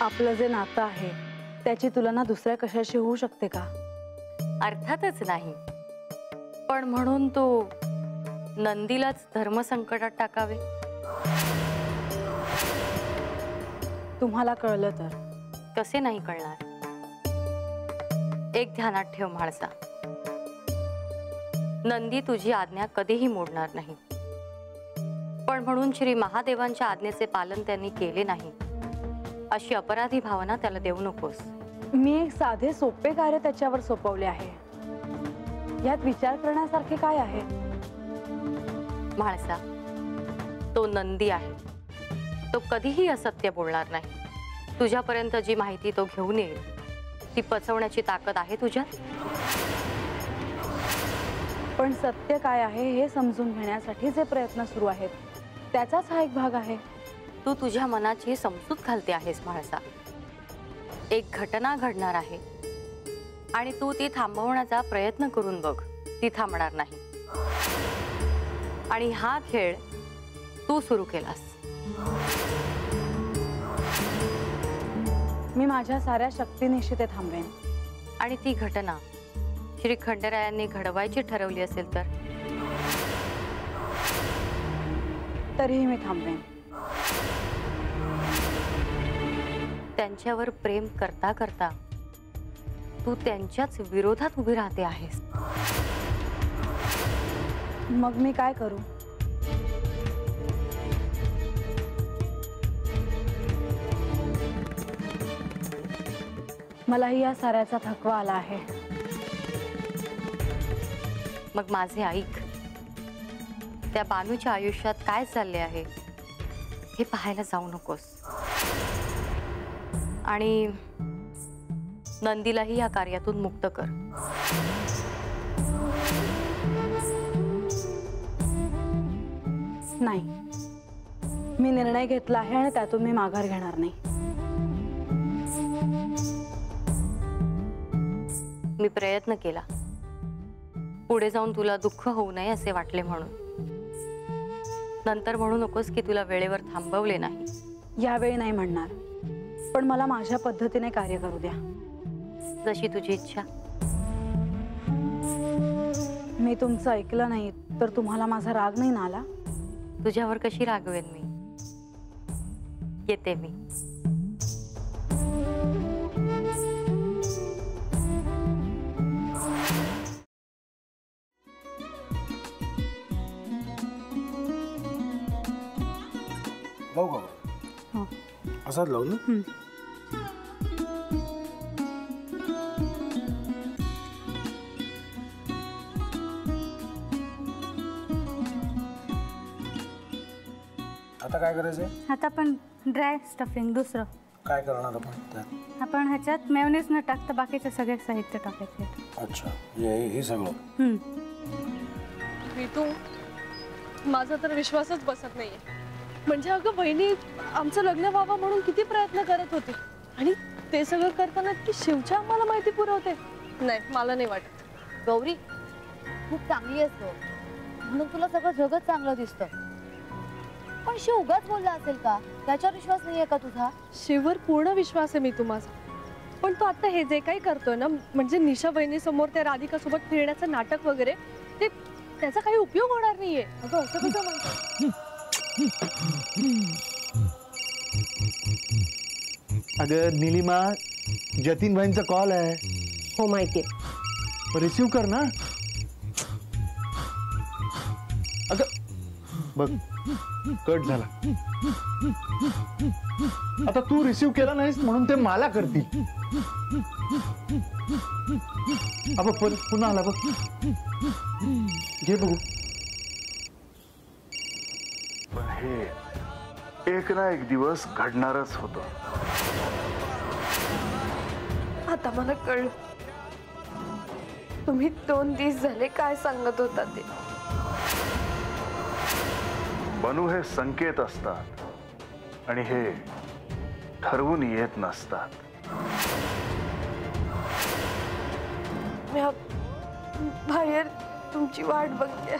आपलं जे नातं आहे त्याची तुलना दुसऱ्या कशाशी होऊ शकते का? अर्थातच नाही, पण म्हणून तो नंदीलाच धर्मसंकटात टाकावे? तुम्हाला कळलं तर? कसे नाही कळणार? एक ध्यानात ठेव म्हाळसा, नंदी तुझी आज्ञा कधीही मोडणार नाही, पण म्हणून श्री महादेवांच्या आज्ञेचे पालन त्यांनी केले नाही अशी अपराधी भावना त्याला देऊ नकोस. मी एक साधे सोपे कार्य त्याच्यावर सोपवले आहे, यात विचार करण्यासारखे काय आहे? म्हाळसा, तो नंदी आहे, तो कधीही असत्य बोलणार नाही. तुझ्यापर्यंत जी माहिती तो घेऊन येईल ती पचवण्याची ताकद आहे तुझ्यात. पण सत्य काय आहे हे समजून घेण्यासाठी जे प्रयत्न सुरू आहेत त्याचाच हा एक भाग आहे. तू तुझ्या मनाची समजूत घालते आहेस म्हाळसा. एक घटना घडणार आहे आणि तू ती थांबवण्याचा प्रयत्न करून बघ, ती थांबणार नाही. आणि हा खेळ तू सुरू केलास. मी माझ्या साऱ्या शक्तीनिशी ते थांबवेन. आणि ती घटना श्री खंडेरायांनी घडवायची ठरवली असेल तर? तरीही मी थांबवेन. त्यांच्यावर प्रेम करता करता तू त्यांच्याच विरोधात उभी राहते आहेस. मग मी काय करू? मलाही या साऱ्याचा थकवा आला आहे. मग माझे ऐक, त्या बानूच्या आयुष्यात काय चालले आहे हे पाहायला जाऊ नकोस. आणि नंदीलाही या कार्यातून मुक्त कर. नाही, मी निर्णय घेतला आहे आणि त्यातून मी माघार घेणार नाही. मी प्रयत्न केला, पुढे जाऊन तुला दुःख होऊ नये असे वाटले म्हणून. नंतर म्हणू नकोस की तुला वेळेवर थांबवले नाही. यावेळी नाही म्हणणार, पण मला माझ्या पद्धतीने कार्य करू द्या. जशी तुझी इच्छा. मी तुमचं ऐकलं नाही तर तुम्हाला माझा राग नाही ना आला? तुझ्यावर कशी रागवेन मी? येते मी. लावू का? हो. असाच लावू ना? आता काय करायचंय? आता आपण ड्राय स्टफिंग दुसरं काय करणार आपण त्यात? आपण ह्याच्यात मेयोनीज न टाकता बाकीचे सगळे साहित्य टाकायचे. अच्छा, हे सगळं. ऋतू, माझा तर विश्वासच बसत नाहीये. म्हणजे अगं बहिणी आमचं लग्न व्हावं म्हणून किती प्रयत्न करत होती आणि ते सगळं करताना की शिवच्या आम्हाला माहिती पुरवते. नाही, मला नाही वाटत. गौरी खूप चांगली आहेस गं, म्हणून तुला सगळं जगत चांगलं दिसतं. पण शिव उगाच बोलला असेल का? त्याच्यावर विश्वास नाहीये का तुझा? शिववर पूर्ण विश्वास आहे मी माझा. पण तो आता हे जे काही करतोय ना, म्हणजे निशा बहिणी समोर त्या राधिका सोबत फिरण्याचं नाटक वगैरे, ते त्याचा काही उपयोग होणार नाहीये. अगं असं कसं म्हणतो? अगं नीलिमा, जतीन भाईंचा कॉल आहे. हो माहितीये. रिसीव्ह कर ना. अगं बघ, कट झाला. आता तू रिसीव्ह केला नाहीस म्हणून ते मला करतील. अब पुन्हा आला बघ. घे बघू. पण हे एक ना एक दिवस घडणारच होतं. आता मला कळलं तुम्ही 2 दिवस झाले काय सांगत होता ते. बनू हे संकेत असतात आणि हे ठरवून येत नसतात. मी बाहेर तुमची वाट बघते.